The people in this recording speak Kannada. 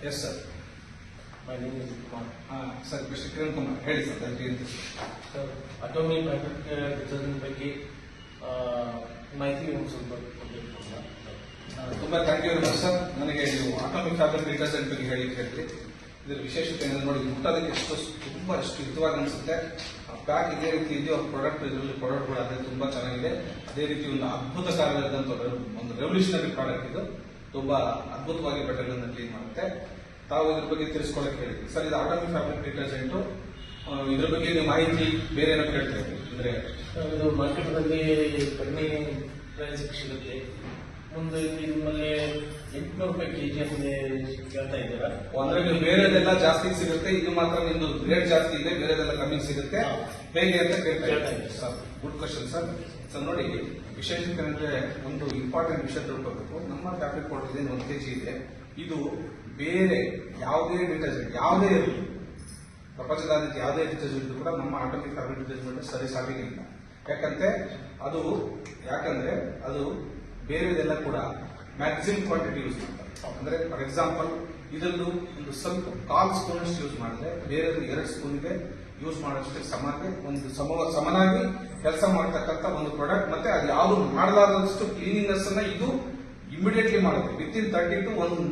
Yes sir. My name is Kumar. Sir mister Kiran Kumar ಹೇಳಿ ಸರ್ ಅದಕ್ಕೆ ಏನು ಸರ್ ಅಟೋಮಿ ಫ್ಯಾಬ್ರಿಕ್ ಡಿಟರ್ಜೆಂಟ್ ಬಗ್ಗೆ ಮಾಹಿತಿ ಒಂದು ಸ್ವಲ್ಪ ಕೊಡಬೇಕು ಅಂತ. ತುಂಬಾ thank you very much sir. ನನಗೆ ನೀವು ಆಟೋಮಿಕ್ ಫ್ಯಾಬ್ರಿಕ್ ಡಿಟರ್ಜೆಂಟ್ ಬಗ್ಗೆ ಹೇಳಿದ್ರಿ. ಇದರ ವಿಶೇಷತೆ ಏನಂದ್ರೆ ನೋಡಿ, ಮುಟ್ಟೋದಕ್ಕೆ ತುಂಬಾ ಎಷ್ಟು ಹಿತವಾಗಿ ಅನಿಸುತ್ತೆ. ಪ್ಯಾಕ್ ಇದೇ ರೀತಿ ಇದೆಯೋ ಪ್ರಾಡಕ್ಟ್, ಇದರಲ್ಲಿ ಪ್ರಾಡಕ್ಟ್ಗಳು ಅದೇ ತುಂಬಾ ಚೆನ್ನಾಗಿದೆ. ಅದೇ ರೀತಿ ಒಂದು ಅದ್ಭುತಕಾರವಾದಂಥ ಒಂದು ರೆವಲ್ಯೂಷನರಿ ಪ್ರಾಡಕ್ಟ್ ಇದು. ತುಂಬಾ ಅದ್ಭುತವಾಗಿ ಬಟ್ಟೆಗಳನ್ನು ಕ್ಲೀನ್ ಮಾಡುತ್ತೆ. ತಾವು ಇದ್ರ ಬಗ್ಗೆ ತಿಳಿಸ್ಕೊಳಕ್ಕೆ ಹೇಳಿದ್ವಿ ಸರ್. ಇದು ಆಟೋಮಿಕ್ ಫ್ಯಾಬ್ರಿಕ್ ಡಿಟರ್ಜೆಂಟ್. ಇದ್ರ ಬಗ್ಗೆ ನೀವು ಮಾಹಿತಿ ಬೇರೆ ಏನೋ ಕೇಳ್ತಾ ಇದ್ವಿ ಅಂದ್ರೆ ಇದು ಮಾರ್ಕೆಟ್ನಲ್ಲಿ ಕಡಿಮೆ ಪ್ರೈಸ್ ಸಿಗುತ್ತೆ. ಮುಂದೆ ನಿಮ್ಮಲ್ಲಿ 800 ರೂಪಾಯಿ ಕೆಜಿ ಅಂತ ಕೇಳ್ತಾ ಇದ್ದೀರಾ. ಅಂದ್ರೆ ನೀವು ಬೇರೆದೆಲ್ಲ ಜಾಸ್ತಿ ಸಿಗುತ್ತೆ, ಇದು ಮಾತ್ರ ನಿಮ್ದು ರೇಟ್ ಜಾಸ್ತಿ ಇದೆ, ಬೇರೆದೆಲ್ಲ ಕಮ್ಮಿ ಸಿಗುತ್ತೆ ಹೇಗೆ ಅಂತ ಕೇಳ್ತಾ ಇದ್ದೀವಿ sir. Good question sir. Sir ನೋಡಿ, ವಿಶೇಷತೆ ಅಂದ್ರೆ ಒಂದು ಇಂಪಾರ್ಟೆಂಟ್ ವಿಷಯ ತಿಳ್ಕೋಬೇಕು. ನಮ್ಮ ಫ್ಯಾಬ್ರಿಕ್ ಪೌಡರ್ ಇದೆ 1 kg ಇದೆ. ಇದು ಬೇರೆ ಯಾವುದೇ ಡಿಟರ್ಜೆಂಟ್ ಯಾವುದೇ ಇರಲಿ, ಪ್ರಪಂಚದಾದ್ಯಂತ ಯಾವುದೇ ಡಿಟರ್ಜೆಂಟ್ ಕೂಡ ನಮ್ಮ ಆಟೋಮಿಕ್ ಫ್ಯಾಬ್ರಿಕ್ ಡಿಟರ್ಜೆಂಟ್ ಸರಿ ಸಾಲಿಗಿಲ್ಲ. ಯಾಕಂದ್ರೆ ಅದು ಬೇರೆದೆಲ್ಲ ಕೂಡ ಮ್ಯಾಕ್ಸಿಮಮ್ ಕ್ವಾಂಟಿಟಿ ಯೂಸ್ ಮಾಡ್ತಾರೆ. ಅಂದ್ರೆ ಫಾರ್ ಎಕ್ಸಾಂಪಲ್ ಇದನ್ನು ಒಂದು ಸ್ವಲ್ಪ 1/4 ಸ್ಪೂನ್ ಅಷ್ಟು ಯೂಸ್ ಮಾಡಿದ್ರೆ ಬೇರೆದು 2 ಸ್ಪೂನ್ಗೆ ಯೂಸ್ ಮಾಡೋಷ್ಟಕ್ಕೆ ಸಮನಾಗಿ ಕೆಲಸ ಮಾಡತಕ್ಕಂಥ ಒಂದು ಪ್ರಾಡಕ್ಟ್. ಮತ್ತೆ ಅದು ಯಾವುದು ಮಾಡಲಾರದಷ್ಟು ಕ್ಲೀನಿಂಗ್ನೆಸ್ ಅನ್ನ ಇದು ಇಮಿಡಿಯೇಟ್ಲಿ ಮಾಡುತ್ತೆ. With in 30 to 1